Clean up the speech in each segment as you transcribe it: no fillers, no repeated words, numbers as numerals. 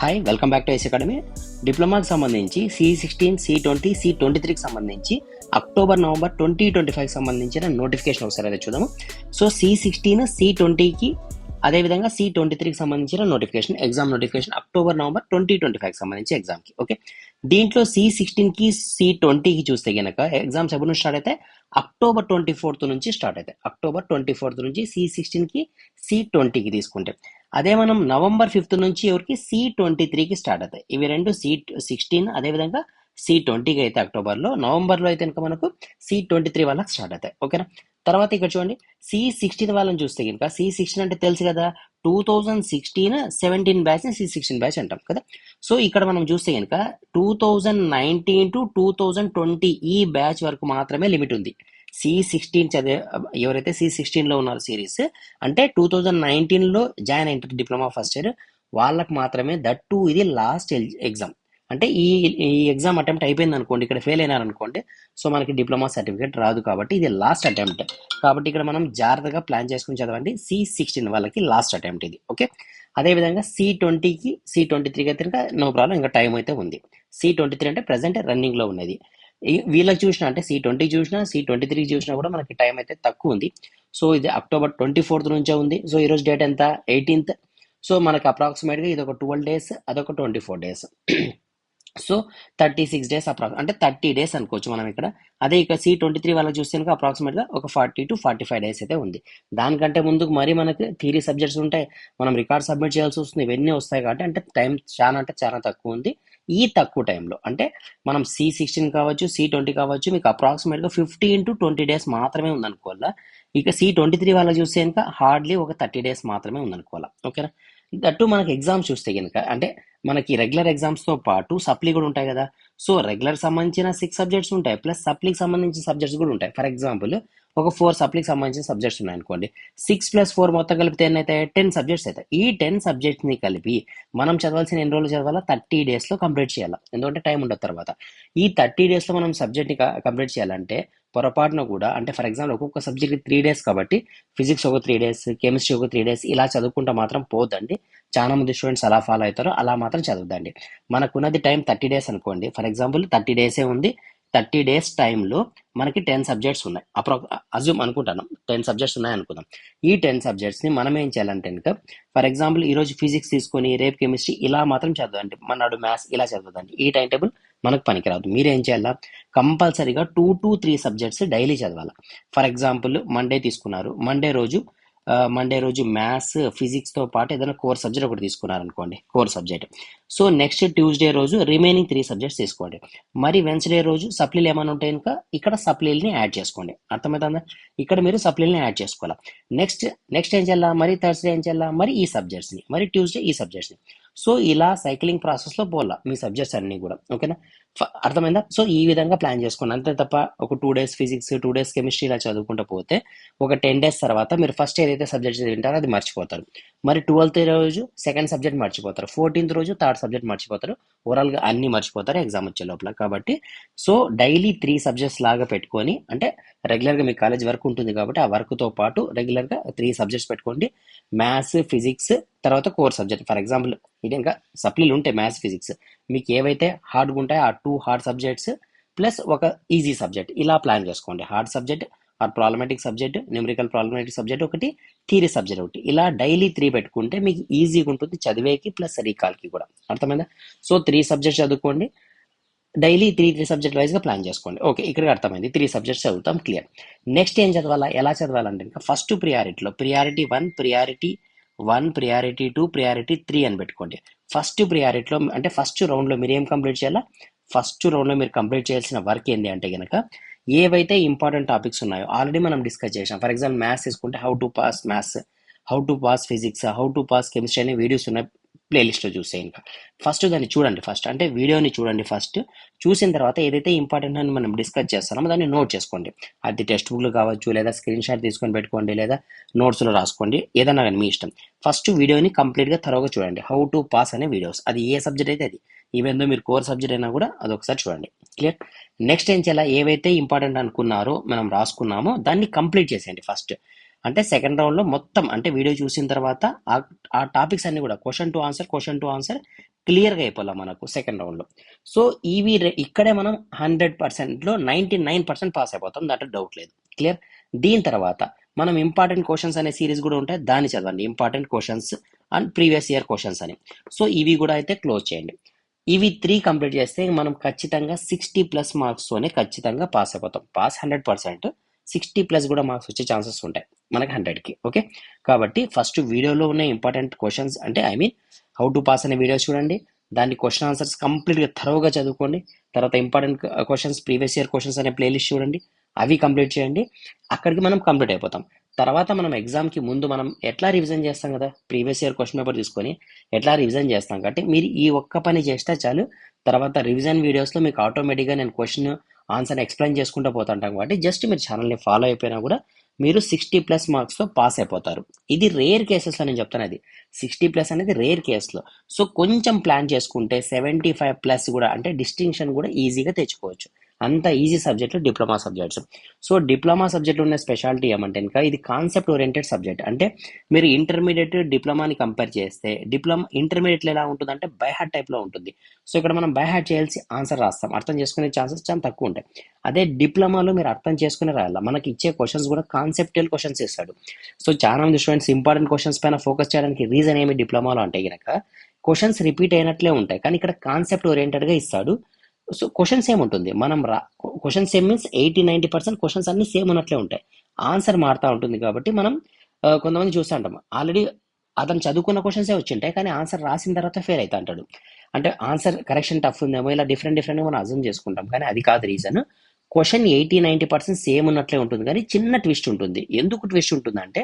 Hi welcome back to Ice Academy. డిప్లొమాకి సంబంధించి C16, C20, C23కి సంబంధించి అక్టోబర్ నవంబర్ 2025కి సంబంధించిన నోటిఫికేషన్ ఒకసారి అయితే చూద్దాము. సో C16, C20కి అదేవిధంగా C23కి సంబంధించిన notification, exam notification October November 2025కి సంబంధించి ఎగ్జామ్కి. ఓకే, దీంట్లో C16కి C20కి చూస్తే కనుక ఎగ్జామ్స్ ఎప్పుడు స్టార్ట్ అయితే అక్టోబర్ 24th నుంచి స్టార్ట్ అవుతాయి. అక్టోబర్ 24th నుంచి C16కి C20కి తీసుకుంటే, అదే మనం నవంబర్ 5th నుంచి ఎవరికి C23కి స్టార్ట్ అవుతాయి. ఇవి రెండు C16 అదేవిధంగా C20కి అయితే అక్టోబర్లో, నవంబర్లో అయితే కనుక మనకు C23 వాళ్ళకి స్టార్ట్ అవుతాయి. ఓకేనా. తర్వాత ఇక్కడ చూడండి, C16 వాళ్ళని చూస్తే కనుక C16 అంటే తెలుసు కదా, 2016-17 బ్యాచ్ C16 బ్యాచ్ అంటాం కదా. సో ఇక్కడ మనం చూస్తే కనుక 2019 to 2020 ఈ బ్యాచ్ వరకు మాత్రమే లిమిట్ ఉంది. C16 చదివే ఎవరైతే C16లో ఉన్నారు సిరీస్, అంటే 2019లో జాయిన్ అయింటారు డిప్లొమా ఫస్ట్ ఇయర్, వాళ్ళకి మాత్రమే, దట్ టు ఇది లాస్ట్ ఎగ్జామ్. అంటే ఈ ఎగ్జామ్ అటెంప్ట్ అయిపోయింది అనుకోండి, ఇక్కడ ఫెయిల్ అయినారనుకోండి, సో మనకి డిప్లొమా సర్టిఫికేట్ రాదు. కాబట్టి ఇది లాస్ట్ అటెంప్ట్. కాబట్టి ఇక్కడ మనం జాగ్రత్తగా ప్లాన్ చేసుకుని చదవండి. C16 వాళ్ళకి లాస్ట్ అటెంప్ట్ ఇది. ఓకే, అదేవిధంగా C20కి C23కి అయితే నో ప్రాబ్లం, ఇంకా టైం అయితే ఉంది. C23 అంటే ప్రజెంట్ రన్నింగ్లో ఉన్నది. వీళ్ళకి చూసినా, అంటే C20 చూసినా C23 చూసినా కూడా మనకి టైం అయితే తక్కువ ఉంది. సో ఇది అక్టోబర్ 24th నుంచే ఉంది. సో ఈరోజు డేట్ ఎంత, 18th. సో మనకి అప్రాక్సిమేట్గా ఇది ఒక 12 days, అదొక 24 days. సో 36 days అంటే 30 days అనుకోవచ్చు మనం ఇక్కడ. అదే ఇక C23 వాళ్ళకి చూస్తే కనుక అప్రాక్సిమేట్గా ఒక 40 to 45 days అయితే ఉంది. దానికంటే ముందుకు మరి మనకి థియరీ సబ్జెక్ట్స్ ఉంటాయి, మనం రికార్డ్ సబ్మిట్ చేయాల్సి వస్తుంది, ఇవన్నీ వస్తాయి. కాబట్టి అంటే టైం చాలా తక్కువ ఉంది. ఈ తక్కువ టైంలో అంటే మనం C16 కావచ్చు, C20 కావచ్చు, మీకు అప్రాక్సిమేట్గా 15 to 20 days మాత్రమే ఉందనుకోవాలా. ఇక C23 వాళ్ళకి చూస్తే కనుక హార్డ్లీ ఒక 30 days మాత్రమే ఉందనుకోవాలా. ఓకేనా. దట్టు మనకి ఎగ్జామ్స్ చూస్తే కనుక, అంటే మనకి రెగ్యులర్ ఎగ్జామ్స్తో పాటు సప్లీ కూడా ఉంటాయి కదా. సో రెగ్యులర్ సంబంధించిన 6 సబ్జెక్ట్స్ ఉంటాయి, ప్లస్ సప్లీకి సంబంధించిన సబ్జెక్ట్స్ కూడా ఉంటాయి. ఫర్ ఎగ్జాంపుల్ ఒక 4 సప్లీకి సంబంధించిన సబ్జెక్ట్స్ ఉన్నాయనుకోండి, 6 + 4 మొత్తం కలిపితే ఎన్నైతే 10 సబ్జెక్ట్స్ అవుతాయి. ఈ 10 సబ్జెక్ట్స్ని కలిపి మనం చదవాల్సిన ఎన్ని రోజులు చదవాలా, 30 daysలో కంప్లీట్ చేయాలి. ఎందుకంటే టైం ఉండదు తర్వాత. ఈ 30 daysలో మనం సబ్జెక్ట్ని కంప్లీట్ చేయాలంటే పొరపాటున కూడా, అంటే ఫర్ ఎగ్జాంపుల్ ఒక్కొక్క సబ్జెక్ట్కి 3 days కాబట్టి ఫిజిక్స్ ఒక 3 days, కెమిస్ట్రీ ఒక 3 days, ఇలా చదువుకుంటా మాత్రం పోదండి. చాలా మంది స్టూడెంట్స్ అలా ఫాలో అవుతారు, అలా మాత్రం చదవద్దండి. మనకున్నది టైం 30 days అనుకోండి, ఫర్ ఎగ్జాంపుల్ 30 days ఉంది. 30 days టైంలో మనకి 10 సబ్జెక్ట్స్ ఉన్నాయి, అజ్యూమ్ అనుకుంటాను 10 సబ్జెక్ట్స్ ఉన్నాయి అనుకుందాం. ఈ 10 సబ్జెక్ట్స్ని మనం ఏం చేయాలంటే కనుక, ఫర్ ఎగ్జాంపుల్ ఈరోజు ఫిజిక్స్ తీసుకొని రేపు కెమిస్ట్రీ ఇలా మాత్రం చదవండి, మన్నాడు మ్యాథ్స్ ఇలా చదవదండి. ఈ టైం టేబుల్ మనకు పనికిరాదు. మీరేం చేయాలా, కంపల్సరీగా 2 to 3 సబ్జెక్ట్స్ డైలీ చదవాలి. ఫర్ ఎగ్జాంపుల్ మండే తీసుకున్నారు, మండే రోజు మ్యాథ్స్ ఫిజిక్స్తో పాటు ఏదైనా కోర్ సబ్జెక్ట్ ఒకటి తీసుకున్నారనుకోండి, core subject. So next Tuesday రోజు రిమైనింగ్ 3 సబ్జెక్ట్స్ తీసుకోండి. మరి వెన్స్డే రోజు సప్లీలు ఏమైనా ఉంటాయి కనుక ఇక్కడ సప్లీలని యాడ్ చేసుకోండి. అర్థమవుతుందా, ఇక్కడ మీరు సప్లీలని యాడ్ చేసుకోవాలి. నెక్స్ట్ ఏం చేయాలా, మరి థర్స్డే ఏం చేయాలా, మరి ఈ సబ్జెక్ట్స్ని, మరి ట్యూస్డే ఈ సబ్జెక్ట్స్ని. సో ఇలా సైక్లింగ్ ప్రాసెస్లో పోలా మీ సబ్జెక్ట్స్ అన్నీ కూడా. ఓకేనా, అర్థమైందా. సో ఈ విధంగా ప్లాన్ చేసుకోండి, అంతే తప్ప ఒక 2 days ఫిజిక్స్, 2 days కెమిస్ట్రీ ఇలా చదువుకుంటూ పోతే ఒక 10 days తర్వాత మీరు ఫస్ట్ ఏదైతే సబ్జెక్ట్స్ వింటారో అది మర్చిపోతారు. మరి 12th రోజు సెకండ్ సబ్జెక్ట్ మర్చిపోతారు, 14th రోజు థర్డ్ సబ్జెక్ట్ మర్చిపోతారు, ఓవరాల్గా అన్ని మర్చిపోతారు ఎగ్జామ్ వచ్చే లోపల. కాబట్టి సో డైలీ 3 సబ్జెక్ట్స్ లాగా పెట్టుకొని, అంటే రెగ్యులర్గా మీ కాలేజ్ వర్క్ ఉంటుంది కాబట్టి ఆ వర్క్తో పాటు రెగ్యులర్గా 3 సబ్జెక్ట్స్ పెట్టుకోండి. మ్యాథ్స్, ఫిజిక్స్, తర్వాత కోర్ సబ్జెక్ట్. ఫర్ ఎగ్జాంపుల్ ఇది ఇంకా సప్లీలు ఉంటాయి మ్యాథ్స్, ఫిజిక్స్, మీకు ఏవైతే హార్డ్గా ఉంటాయో ఆ 2 హార్డ్ సబ్జెక్ట్స్ ప్లస్ ఒక ఈజీ సబ్జెక్ట్, ఇలా ప్లాన్ చేసుకోండి. Hard subject or problematic subject, numerical problematic subject ఒకటి, థియరీ సబ్జెక్ట్ ఒకటి, ఇలా డైలీ 3 పెట్టుకుంటే మీకు ఈజీగా ఉంటుంది చదివేకి ప్లస్ రీకాల్కి కూడా. అర్థమైందా. సో 3 సబ్జెక్ట్స్ చదువుకోండి, డైలీ 3 సబ్జెక్ట్ వైజ్గా ప్లాన్ చేసుకోండి. ఓకే, ఇక్కడికి అర్థమైంది. 3 సబ్జెక్ట్స్ చదువుతాం, క్లియర్. నెక్స్ట్ ఏం చదవాలా, ఎలా చదవాలంటే ఇంకా ఫస్ట్ ప్రియారిటీలో ప్రియారిటీ 1, ప్రియారిటీ 2, ప్రియారిటీ 3 అని పెట్టుకోండి. ఫస్ట్ ప్రియారిటీలో అంటే ఫస్ట్ రౌండ్లో మీరు ఏం కంప్లీట్ చేయాలా, ఫస్ట్ రౌండ్లో మీరు కంప్లీట్ చేయాల్సిన వర్క్ ఏంటి అంటే కనుక, ఏవైతే ఇంపార్టెంట్ టాపిక్స్ ఉన్నాయో ఆల్రెడీ మనం డిస్కస్ చేసాం. ఫర్ ఎగ్జాంపుల్ మ్యాథ్స్ తీసుకుంటే how to pass maths, how to pass physics, how to pass chemistry అనే వీడియోస్ ఉన్నాయి ప్లేలిస్ట్లో చూసే. ఇంకా ఫస్ట్ దాన్ని చూడండి, ఫస్ట్ అంటే వీడియోని చూడండి. ఫస్ట్ చూసిన తర్వాత ఏదైతే ఇంపార్టెంట్ అని మనం డిస్కస్ చేస్తున్నామో దాన్ని నోట్ చేసుకోండి. అది టెక్స్ట్ బుక్లు కావచ్చు, లేదా స్క్రీన్ షాట్ తీసుకొని పెట్టుకోండి, లేదా నోట్స్లో రాసుకోండి, ఏదన్నా కానీ మీ ఇష్టం. ఫస్ట్ వీడియోని కంప్లీట్గా థరోగా చూడండి, హౌ టు పాస్ అనే వీడియోస్. అది ఏ సబ్జెక్ట్ అయితే అది, ఈవెన్ దో మీరు కోర్ సబ్జెక్ట్ అయినా కూడా అదొకసారి చూడండి, క్లియర్. నెక్స్ట్ ఏం చేయాలి, ఏవైతే ఇంపార్టెంట్ అనుకున్నారో మనం రాసుకున్నామో దాన్ని కంప్లీట్ చేసేయండి ఫస్ట్. అంటే సెకండ్ రౌండ్లో మొత్తం అంటే వీడియో చూసిన తర్వాత ఆ టాపిక్స్ అన్ని కూడా క్వశ్చన్ టు ఆన్సర్ క్లియర్గా అయిపోలే మనకు సెకండ్ రౌండ్లో. సో ఇవి ఇక్కడే మనం 100%లో 99% పాస్ అయిపోతాం, దాంట్లో డౌట్ లేదు. క్లియర్. దీని తర్వాత మనం ఇంపార్టెంట్ క్వశ్చన్స్ అనే సిరీస్ కూడా ఉంటాయి, దాన్ని చదవండి. Important questions and previous year questions అని. సో ఇవి కూడా అయితే క్లోజ్ చేయండి. ఇవి 3 కంప్లీట్ చేస్తే మనం ఖచ్చితంగా 60+ మార్క్స్తోనే ఖచ్చితంగా పాస్ అయిపోతాం. పాస్ 100%, 60+ కూడా మార్క్స్ వచ్చే ఛాన్సెస్ ఉంటాయి మనకి 100కి. ఓకే, కాబట్టి ఫస్ట్ వీడియోలో ఉన్న ఇంపార్టెంట్ క్వశ్చన్స్ అంటే హౌ టు పాస్ అనే వీడియోస్ చూడండి. దాని క్వశ్చన్ ఆన్సర్స్ కంప్లీట్గా థరోగా చదువుకోండి. తర్వాత important questions previous year questions అనే ప్లేలిస్ట్ చూడండి, అవి కంప్లీట్ చేయండి. అక్కడికి మనం కంప్లీట్ అయిపోతాం. తర్వాత మనం ఎగ్జామ్కి ముందు మనం ఎట్లా రివిజన్ చేస్తాం కదా, ప్రీవియస్ ఇయర్ క్వశ్చన్ పేపర్ తీసుకొని ఎట్లా రివిజన్ చేస్తాం. కాబట్టి మీరు ఈ ఒక్క పని చేస్తే చాలు. తర్వాత రివిజన్ వీడియోస్లో మీకు ఆటోమేటిక్గా నేను క్వశ్చన్ ఆన్సర్ ఎక్స్ప్లెయిన్ చేసుకుంటూ పోతుంటాం. కాబట్టి జస్ట్ మీరు ఛానల్ని ఫాలో అయిపోయినా కూడా మీరు 60+ మార్క్స్తో పాస్ అయిపోతారు. ఇది రేర్ కేసెస్లో నేను చెప్తాను, అది 60+ అనేది రేర్ కేసులో. సో కొంచెం ప్లాన్ చేసుకుంటే 75+ కూడా అంటే డిస్టింక్షన్ కూడా ఈజీగా తెచ్చుకోవచ్చు. అంత ఈజీ సబ్జెక్టులు డిప్లొమా సబ్జెక్ట్స్. సో డిప్లొమా సబ్జెక్ట్లో ఉన్న స్పెషాలిటీ ఏమంటే ఇంకా ఇది కాన్సెప్ట్ ఓరియంటెడ్ సబ్జెక్ట్. అంటే మీరు ఇంటర్మీడియట్ డిప్లొమాని కంపేర్ చేస్తే డిప్లొమా ఇంటర్మీడియట్లో ఎలా ఉంటుందంటే బై హార్ట్ టైప్లో ఉంటుంది. సో ఇక్కడ మనం బై హార్ట్ చేయాల్సి ఆన్సర్ రాస్తాం, అర్థం చేసుకునే ఛాన్సెస్ చాలా తక్కువ ఉంటాయి. అదే డిప్లొమాలో మీరు అర్థం చేసుకుని రాయాలి. మనకి ఇచ్చే క్వశ్చన్స్ కూడా కాన్సెప్టువల్ క్వశ్చన్స్ ఇస్తాడు. సో చాలా మంది స్టూడెంట్స్ ఇంపార్టెంట్ క్వశ్చన్స్ పైన ఫోకస్ చేయడానికి రీజన్ ఏమి డిప్లొమాలో అంటే కనుక క్వశ్చన్స్ రిపీట్ అయినట్లే ఉంటాయి, కానీ ఇక్కడ కాన్సెప్ట్ ఓరియంటెడ్గా ఇస్తాడు. సో క్వశ్చన్స్ ఏముంటుంది, మనం క్వశ్చన్స్ ఏం మీన్స్ 80-90% క్వశ్చన్స్ అన్ని సేమ్ ఉన్నట్లే ఉంటాయి, ఆన్సర్ మారుతూ ఉంటుంది. కాబట్టి మనం కొంతమంది చూస్తూ ఉంటాం ఆల్రెడీ అతను చదువుకున్న క్వశ్చన్సే వచ్చింటాయి, కానీ ఆన్సర్ రాసిన తర్వాత ఫెయిల్ అవుతా అంటాడు. అంటే ఆన్సర్ కరెక్షన్ టఫ్ ఉందేమో, ఇలా డిఫరెంట్గా మనం అర్థం చేసుకుంటాం, కానీ అది కాదు రీజన్. క్వశ్చన్ 80-90% సేమ్ ఉన్నట్లే ఉంటుంది, కానీ చిన్న ట్విస్ట్ ఉంటుంది. ఎందుకు ట్విస్ట్ ఉంటుందంటే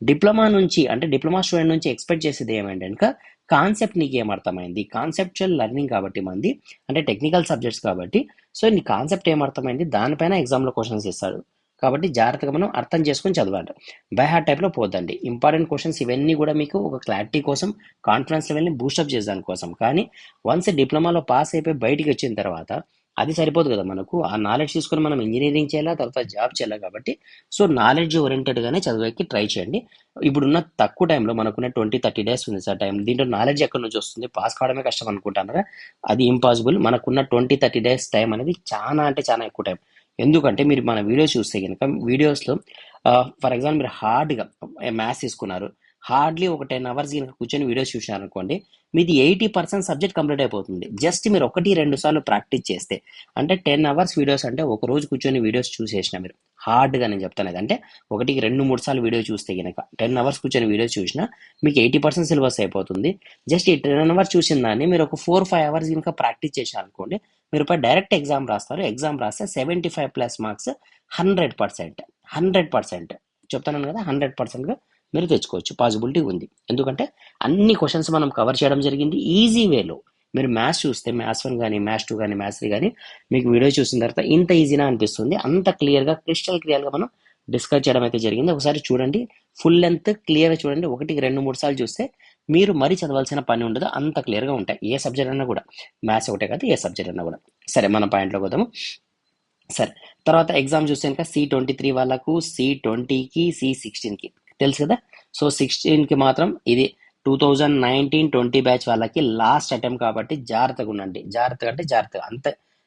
డిప్లొమా నుంచి అంటే డిప్లొమా స్టూడెంట్ నుంచి ఎక్స్పెక్ట్ చేసేది ఏమంటే కనుక కాన్సెప్ట్ నీకు ఏమర్థమైంది, కాన్సెప్చువల్ లెర్నింగ్ కాబట్టి మంది అంటే టెక్నికల్ సబ్జెక్ట్స్ కాబట్టి. సో నీ కాన్సెప్ట్ ఏమర్థమైంది దానిపైన ఎగ్జామ్లో క్వశ్చన్స్ ఇస్తాడు. కాబట్టి జాగ్రత్తగా మనం అర్థం చేసుకొని చదవాలి, బై హార్ట్ టైప్లో పోద్దండి. ఇంపార్టెంట్ క్వశ్చన్స్ ఇవన్నీ కూడా మీకు ఒక క్లారిటీ కోసం, కాన్ఫిడెన్స్ లెవెల్ని బూస్టప్ చేసేదాని కోసం. కానీ వన్స్ డిప్లొమాలో పాస్ అయిపోయి బయటికి వచ్చిన తర్వాత అది సరిపోదు కదా, మనకు ఆ నాలెడ్జ్ తీసుకొని మనం ఇంజనీరింగ్ చేయాలా, తర్వాత జాబ్ చేయాలి. కాబట్టి సో నాలెడ్జ్ ఓరియంటెడ్గానే చదివేకి ట్రై చేయండి. ఇప్పుడున్న తక్కువ టైంలో మనకున్న 20-30 డేస్ ఉంది సార్ టైం, దీంట్లో నాలెడ్జ్ ఎక్కడి నుంచి వస్తుంది, పాస్ కావడమే కష్టం అనుకుంటున్నారా? అది ఇంపాసిబుల్. మనకున్న 20-30 డేస్ టైం అనేది చాలా అంటే చాలా ఎక్కువ టైం. ఎందుకంటే మీరు మన వీడియోస్ చూస్తే కనుక వీడియోస్లో ఫర్ ఎగ్జాంపుల్ మీరు హార్డ్గా మ్యాథ్స్ తీసుకున్నారు, హార్డ్లీ ఒక 10 అవర్స్ కనుక కూర్చొని వీడియోస్ చూసినారు అనుకోండి, మీది 80% సబ్జెక్ట్ కంప్లీట్ అయిపోతుంది. జస్ట్ మీరు 1-2 సార్లు ప్రాక్టీస్ చేస్తే. అంటే 10 అవర్స్ వీడియోస్ అంటే ఒక రోజు కూర్చొని వీడియోస్ చూసేసిన మీరు హార్డ్గా, నేను చెప్తాను అది అంటే 1-2-3 సార్లు వీడియో చూస్తే కనుక 10 అవర్స్ కూర్చొని వీడియోస్ చూసినా మీకు 80% సిలబస్ అయిపోతుంది. జస్ట్ ఈ 10 అవర్స్ చూసిన దాన్ని మీరు ఒక 4-5 అవర్స్ కనుక ప్రాక్టీస్ చేశారు అనుకోండి, మీరు డైరెక్ట్ ఎగ్జామ్ రాస్తారు. ఎగ్జామ్ రాస్తే 75+ మార్క్స్ 100%. 100% చెప్తాను కదా, 100%గా మీరు తెచ్చుకోవచ్చు, పాసిబిలిటీ ఉంది. ఎందుకంటే అన్ని క్వశ్చన్స్ మనం కవర్ చేయడం జరిగింది ఈజీ వేలో. మీరు మ్యాథ్స్ చూస్తే మ్యాథ్స్ 1 కానీ మ్యాథ్స్ 2 కానీ మ్యాథ్స్ 3 కానీ మీకు వీడియో చూసిన తర్వాత ఇంత ఈజీనా అనిపిస్తుంది. అంత క్లియర్గా క్రిస్టల్ క్లియర్గా మనం డిస్కస్ చేయడం అయితే జరిగింది. ఒకసారి చూడండి, ఫుల్ లెంత్ క్లియర్గా చూడండి. 1-2-3 సార్లు చూస్తే మీరు మరీ చదవాల్సిన పని ఉండదు, అంత క్లియర్గా ఉంటాయి. ఏ సబ్జెక్ట్ అన్నా కూడా, మ్యాథ్స్ ఒకటే కాదు ఏ సబ్జెక్ట్ అన్నా కూడా. సరే మన పాయింట్లోకి వద్దాము. సరే తర్వాత ఎగ్జామ్ చూస్తే కనుక C23 వాళ్ళకు, C20కి, C16కి తెలుసు కదా. సో 16కి మాత్రం ఇది 2019-20 బ్యాచ్ వాళ్ళకి లాస్ట్ అటెంప్ట్ కాబట్టి జాగ్రత్తగా ఉండండి. జాగ్రత్తగా అంటే జాగ్రత్తగా, అంత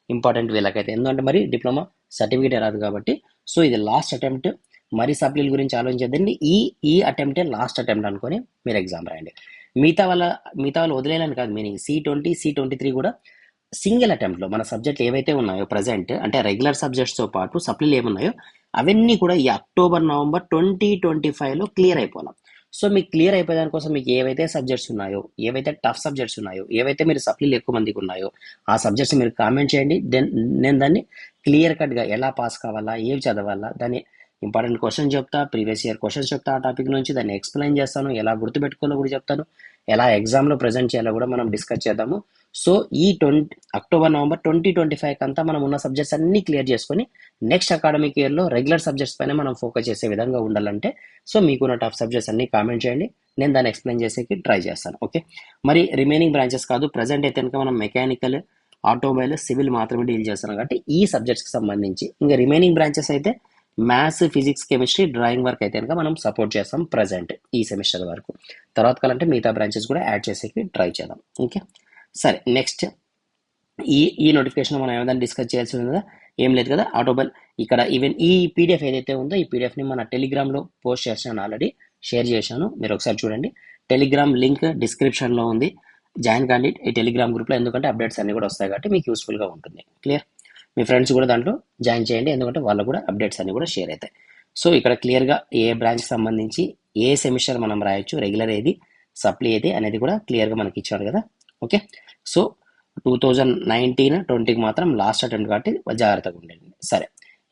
ఇంపార్టెంట్ వీళ్ళకైతే. ఎందుకంటే మరి డిప్లొమా సర్టిఫికేట్ రాదు కాబట్టి. సో ఇది లాస్ట్ అటెంప్ట్, మరి సప్లీల గురించి ఆలోచించదండి. ఈ అటెంప్టే లాస్ట్ అటెంప్ట్ అనుకొని మీరు ఎగ్జామ్ రాయండి. మిగతా వాళ్ళు వదిలేయాలని కాదు మీనింగ్. C20, C23 కూడా సింగిల్ అటెంప్ట్లో మన సబ్జెక్టులు ఏవైతే ఉన్నాయో ప్రజెంట్ అంటే రెగ్యులర్ సబ్జెక్ట్స్తో పాటు సప్లీలు ఏమున్నాయో అవన్నీ కూడా ఈ అక్టోబర్-నవంబర్ 2025లో క్లియర్ అయిపోవాలి. సో మీకు క్లియర్ అయిపోయేదాని కోసం మీకు ఏవైతే సబ్జెక్ట్స్ ఉన్నాయో, ఏవైతే టఫ్ సబ్జెక్ట్స్ ఉన్నాయో, ఏవైతే మీరు సప్లీలు ఎక్కువ మందికి ఉన్నాయో ఆ సబ్జెక్ట్స్ మీరు కామెంట్ చేయండి. నేను దాన్ని క్లియర్ కట్గా ఎలా పాస్ కావాలా, ఏవి చదవాలా, దాన్ని ఇంపార్టెంట్ క్వశ్చన్ చెప్తా, ప్రీవియస్ ఇయర్ క్వశ్చన్స్ చెప్తా, ఆ టాపిక్ నుంచి దాన్ని ఎక్స్ప్లెయిన్ చేస్తాను, ఎలా గుర్తుపెట్టుకోవాలో కూడా చెప్తాను, ఎలా ఎగ్జామ్లో ప్రజెంట్ చేయాలో కూడా మనం డిస్కస్ చేద్దాము. సో ఈ అక్టోబర్-నవంబర్ 2025 అంతా మనం ఉన్న సబ్జెక్ట్స్ అన్ని క్లియర్ చేసుకొని నెక్స్ట్ అకాడమిక్ ఇయర్లో రెగ్యులర్ సబ్జెక్ట్స్ పైన మనం ఫోకస్ చేసే విధంగా ఉండాలంటే సో మీకున్న టఫ్ సబ్జెక్ట్స్ అన్ని కామెంట్ చేయండి, నేను దాన్ని ఎక్స్ప్లెయిన్ చేసేకి ట్రై చేస్తాను. ఓకే, మరి రిమైనింగ్ బ్రాంచెస్ కాదు, ప్రజెంట్ అయితే కనుక మనం మెకానికల్, ఆటోమొబైల్, సివిల్ మాత్రమే డీల్ చేస్తాం. కాబట్టి ఈ సబ్జెక్ట్స్కి సంబంధించి ఇంకా రిమైనింగ్ బ్రాంచెస్ అయితే maths, physics, chemistry, drawing work అయితే కనుక మనం సపోర్ట్ చేస్తాం ప్రజెంట్ ఈ సెమిస్టర్ వరకు. తర్వాత కాలంటే మిగతా బ్రాంచెస్ కూడా యాడ్ చేసేకి ట్రై చేద్దాం. ఓకే, సరే నెక్స్ట్ ఈ నోటిఫికేషన్ మనం ఏమైనా డిస్కస్ చేయాల్సి ఉంది కదా, ఏం లేదు కదా. ఆటోబెల్ ఇక్కడ ఈవెన్ ఈ పీడిఎఫ్ ఏదైతే ఉందో ఈ పీడిఎఫ్ని మన టెలిగ్రామ్లో పోస్ట్ చేశాను, ఆల్రెడీ షేర్ చేశాను, మీరు ఒకసారి చూడండి. టెలిగ్రామ్ లింక్ డిస్క్రిప్షన్లో ఉంది, జాయిన్ కాండి ఈ టెలిగ్రామ్ గ్రూప్లో, ఎందుకంటే అప్డేట్స్ అన్ని కూడా వస్తాయి కాబట్టి మీకు యూస్ఫుల్గా ఉంటుంది. క్లియర్? మీ ఫ్రెండ్స్ కూడా దాంట్లో జాయిన్ చేయండి, ఎందుకంటే వాళ్ళకు కూడా అప్డేట్స్ అన్ని కూడా షేర్ అవుతాయి. సో ఇక్కడ క్లియర్గా ఏ బ్రాంచ్కి సంబంధించి ఏ సెమిస్టర్ మనం రాయొచ్చు, రెగ్యులర్ ఏది, సప్లీ ఏది అనేది కూడా క్లియర్గా మనకి ఇచ్చాడు కదా. ఓకే, సో 2019-20కి మాత్రం లాస్ట్ అటెంప్ట్ కాబట్టి జాగ్రత్తగా ఉండండి. సరే,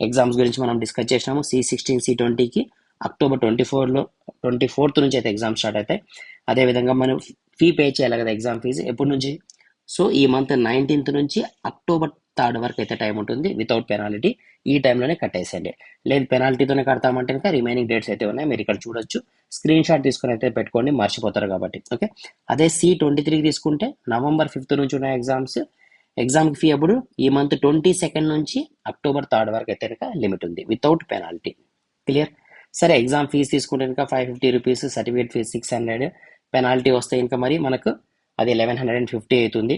ఎగ్జామ్స్ గురించి మనం డిస్కస్ చేసినాము. C16 C20కి అక్టోబర్ 24th నుంచి అయితే ఎగ్జామ్ స్టార్ట్ అవుతాయి. అదేవిధంగా మనం ఫీ పే చేయాలి కదా, ఎగ్జామ్ ఫీజు ఎప్పటి నుంచి? సో ఈ మంత్ 19th నుంచి అక్టోబర్ 3rd వరకు అయితే టైం ఉంటుంది, వితౌట్ పెనాల్టీ. ఈ టైంలోనే కట్టేసేయండి. లేదు పెనాల్టీతోనే కడతామంటే ఇంకా రిమైనింగ్ డేట్స్ అయితే ఉన్నాయి, మీరు ఇక్కడ చూడొచ్చు. స్క్రీన్ షాట్ తీసుకుని అయితే పెట్టుకోండి, మర్చిపోతారు కాబట్టి. ఓకే, అదే C23కి తీసుకుంటే November 5th నుంచి ఉన్నాయి ఎగ్జామ్స్. ఎగ్జామ్కి ఫీ అప్పుడు ఈ మంత్ 22nd నుంచి అక్టోబర్ 3rd వరకు అయితే కనుక లిమిట్ ఉంది, వితౌట్ పెనాల్టీ. క్లియర్? సరే, ఎగ్జామ్ ఫీజు తీసుకుంటే ఇంకా 550 రూపీస్, సర్టిఫికేట్ ఫీజు 600, పెనాల్టీ వస్తే ఇంకా మరి మనకు అది 1150 అవుతుంది.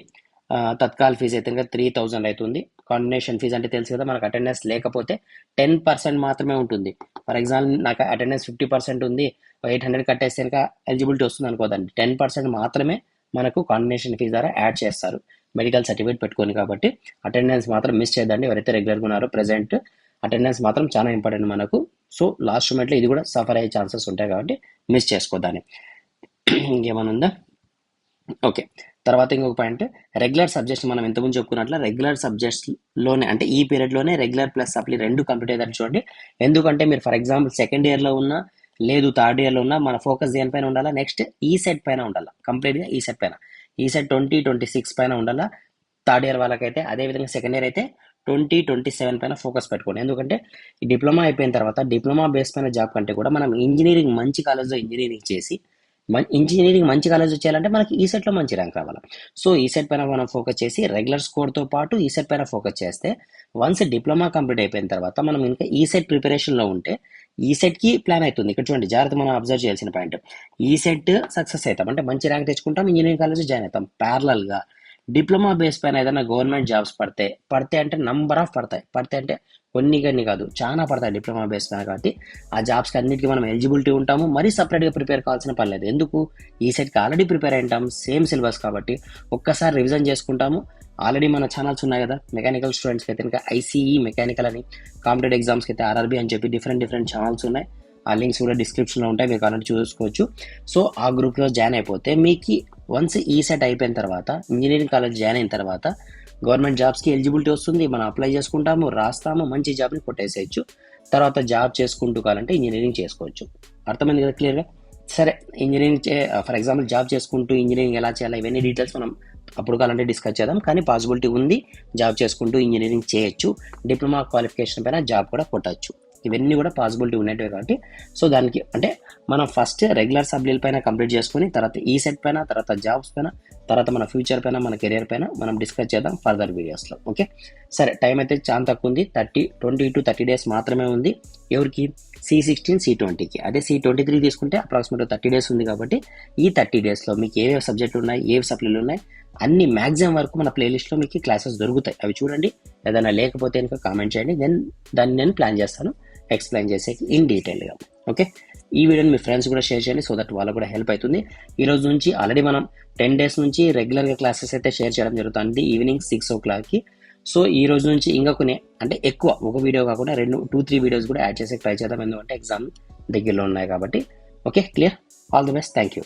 తత్కాల్ ఫీజు అయితే ఇంకా 3000 అవుతుంది. కాండినేషన్ ఫీజు అంటే తెలుసు కదా, మనకు అటెండెన్స్ లేకపోతే 10% మాత్రమే ఉంటుంది. ఫర్ ఎగ్జాంపుల్ నాకు అటెండెన్స్ 50% ఉంది, 800 కట్టేస్తే కనుక ఎలిజిబిలిటీ వస్తుంది అనుకోదండి. 10% మాత్రమే మనకు కాండినేషన్ ఫీజు ద్వారా యాడ్ చేస్తారు, మెడికల్ సర్టిఫికేట్ పెట్టుకొని. కాబట్టి అటెండెన్స్ మాత్రం మిస్ చేయదండి, ఎవరైతే రెగ్యులర్గా ఉన్నారో. ప్రెజెంట్ అటెండెన్స్ మాత్రం చాలా ఇంపార్టెంట్ మనకు. సో లాస్ట్ మూమెంట్లో ఇది కూడా సఫర్ అయ్యే ఛాన్సెస్ ఉంటాయి కాబట్టి మిస్ చేసుకోదాన్ని. ఇంకేమైనా ఉందా? ఓకే, తర్వాత ఇంకొక పాయింట్, రెగ్యులర్ సబ్జెక్ట్స్ మనం ఎంతమంది చెప్పుకున్నట్లు రెగ్యులర్ సబ్జెక్ట్స్లోనే అంటే ఈ పీరియడ్లోనే రెగ్యులర్ ప్లస్ సప్లీ 2 కంప్లీట్ అయ్యేదాన్ని చూడండి. ఎందుకంటే మీరు ఫర్ ఎగ్జాంపుల్ సెకండ్ ఇయర్లో ఉన్నా, లేదు థర్డ్ ఇయర్లో ఉన్నా, మన ఫోకస్ దేనిపైన ఉండాలా? నెక్స్ట్ ఈ సెట్ పైన ఉండాలా, కంప్లీట్గా ఈ సెట్ పైన. ఈ సెట్ 2026 పైన ఉండాలా థర్డ్ ఇయర్ వాళ్ళకైతే. అదేవిధంగా సెకండ్ ఇయర్ అయితే 2027 పైన ఫోకస్ పెట్టుకోండి. ఎందుకంటే ఈ డిప్లొమా అయిపోయిన తర్వాత డిప్లొమా బేస్ పైన జాబ్ కంటే కూడా మనం ఇంజనీరింగ్ మంచి కాలేజ్లో ఇంజనీరింగ్ చేసి ఇంజనీరింగ్ మంచి కాలేజ్ వచ్చేయాలంటే మనకి ఈ సెట్లో మంచి ర్యాంక్ రావాలి. సో ఈ సెట్ పైన మనం ఫోకస్ చేసి రెగ్యులర్ స్కోర్తో పాటు ఈ సెట్ పైన ఫోకస్ చేస్తే వన్స్ డిప్లొమా కంప్లీట్ అయిపోయిన తర్వాత మనం ఇంకా ఈ సెట్ ప్రిపరేషన్లో ఉంటే ఈ సెట్కి ప్లాన్ అవుతుంది. ఇక్కడ చూడండి, జాగ్రత్త మనం అబ్జర్వ్ చేయాల్సిన పాయింట్, ఈ సెట్ సక్సెస్ అవుతాం అంటే మంచి ర్యాంక్ తెచ్చుకుంటాం, ఇంజనీరింగ్ కాలేజ్ జాయిన్ అవుతాం. ప్యారలల్గా డిప్లొమా బేస్ పైన ఏదైనా గవర్నమెంట్ జాబ్స్ పడితే అంటే నంబర్ ఆఫ్ పడితే అంటే కొన్ని కాదు, చాలా పడతాయి డిప్లొమా బేస్ పైన. కాబట్టి ఆ జాబ్స్కి అన్నిటికీ మనం ఎలిజిబిలిటీ ఉంటాము, మరీ సపరేట్గా ప్రిపేర్ కావాల్సిన పని లేదు. ఎందుకు? ఈ సెట్కి ఆల్రెడీ ప్రిపేర్ అయి ఉంటాం, సేమ్ సిలబస్ కాబట్టి ఒక్కసారి రివిజన్ చేసుకుంటాము. ఆల్రెడీ మన ఛానల్స్ ఉన్నాయి కదా, మెకానికల్ స్టూడెంట్స్కి అయితే ఇంకా ICE మెకానికల్ అని, కాంపిటేటివ్ ఎగ్జామ్స్కి అయితే RRB అని చెప్పి డిఫరెంట్ ఛానల్స్ ఉన్నాయి. ఆ లింక్స్ కూడా డిస్క్రిప్షన్లో ఉంటాయి, మీరు ఆల్రెడీ చూసుకోవచ్చు. సో ఆ గ్రూప్లో జాయిన్ అయిపోతే మీకు వన్స్ ఈ సెట్ అయిపోయిన తర్వాత ఇంజనీరింగ్ కాలేజ్ జాయిన్ అయిన తర్వాత గవర్నమెంట్ జాబ్స్కి ఎలిజిబిలిటీ వస్తుంది, మనం అప్లై చేసుకుంటాము, రాస్తాము, మంచి జాబ్ని కొట్టేసేయచ్చు. తర్వాత జాబ్ చేసుకుంటూ కావాలంటే ఇంజనీరింగ్ చేసుకోవచ్చు. అర్థమైంది కదా క్లియర్గా? సరే, ఇంజనీరింగ్ ఫర్ ఎగ్జాంపుల్ జాబ్ చేసుకుంటూ ఇంజనీరింగ్ ఎలా చేయాలి ఇవన్నీ డీటెయిల్స్ మనం అప్పుడు కావాలంటే డిస్కస్ చేద్దాం. కానీ పాసిబిలిటీ ఉంది, జాబ్ చేసుకుంటూ ఇంజనీరింగ్ చేయొచ్చు, డిప్లొమా క్వాలిఫికేషన్ పైన జాబ్ కూడా కొట్టచ్చు. ఇవన్నీ కూడా పాసిబిలిటీ ఉన్నట్టే. కాబట్టి సో దానికి అంటే మనం ఫస్ట్ రెగ్యులర్ సబ్జెక్ట్ పైన కంప్లీట్ చేసుకుని తర్వాత ఈ సెట్ పైన, తర్వాత జాబ్స్ పైన, తర్వాత మన ఫ్యూచర్ పైన, మన కెరియర్ పైన మనం డిస్కస్ చేద్దాం ఫర్దర్ వీడియోస్లో. ఓకే, సరే, టైం అయితే చాలా తక్కువ ఉంది, 20 to 30 days మాత్రమే ఉంది. ఎవరికి? C16 C20కి. అదే C23 తీసుకుంటే అప్రాక్సిమేట్గా 30 days ఉంది. కాబట్టి ఈ 30 daysలో మీకు ఏవేవి సబ్జెక్టులు ఉన్నాయి, ఏవి సప్లీలు ఉన్నాయి, అన్ని మ్యాక్సిమం వరకు మన ప్లేలిస్ట్లో మీకు క్లాసెస్ దొరుకుతాయి, అవి చూడండి. ఏదైనా లేకపోతే ఇంకా కామెంట్ చేయండి, దాన్ని నేను ప్లాన్ చేస్తాను ఎక్స్ప్లెయిన్ చేసేకి ఇన్ డీటెయిల్గా. ఓకే, ఈ వీడియోని మీ ఫ్రెండ్స్ కూడా షేర్ చేయండి, సో దట్ వాళ్ళకు కూడా హెల్ప్ అవుతుంది. ఈ రోజు నుంచి ఆల్రెడీ మనం 10 days నుంచి రెగ్యులర్గా క్లాసెస్ అయితే షేర్ చేయడం జరుగుతుంది, ఈవినింగ్ 6 o'clockకి. సో ఈ రోజు నుంచి ఇంకా కొన్ని అంటే ఎక్కువ, ఒక వీడియో కాకుండా 2-3 వీడియోస్ కూడా యాడ్ చేసి ట్రై చేద్దాం, ఎందుకంటే ఎగ్జామ్ దగ్గరలో ఉన్నాయి కాబట్టి. Okay, clear? All the best, thank you.